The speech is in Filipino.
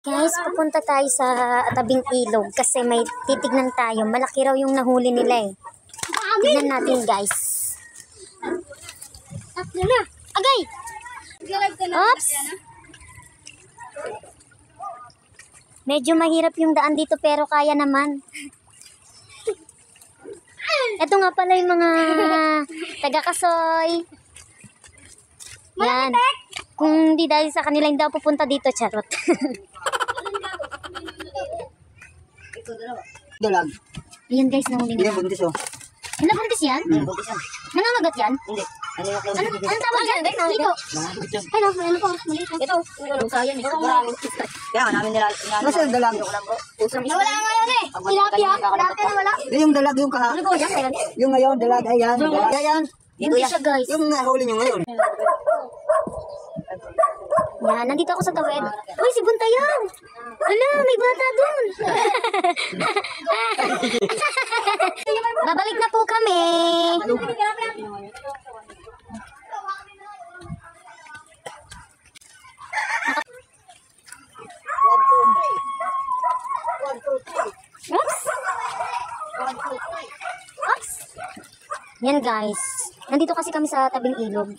Guys, pupunta tayo sa tabing ilog kasi may titignan tayo. Malaki raw yung nahuli nila eh. Tignan natin guys. Agay! Oops! Medyo mahirap yung daan dito pero kaya naman. Ito nga pala yung mga taga-Kasoy. Yan. Kung di dahil sa kanila, hindi daw pupunta dito, charot. Dalag. Ayan guys, nahuli Hindi, nila. buntis oh. Ano, buntis yan? Buntis yan. Nangangagat yan? Hindi. Ano yung Ano, anong tawag dyan? Dito. Ano, ano po? Ito. Sayang eh. Kaya nga namin nila. Kasi yung dalag. Wala ngayon eh. Tilapia. Tilapia na wala. Yung dalag yung kaha. Ano po yan? Yung ngayon, dalag. Ayan. Ayan. Dito siya guys. Yung nahuli nyo ngayon. Yan, nandito ako sa tawid. Uy, si Buntayan! Ala, may bata dun! Babalik na po kami! Oops! Oops! Yan guys. Nandito kasi kami sa tabing ilog.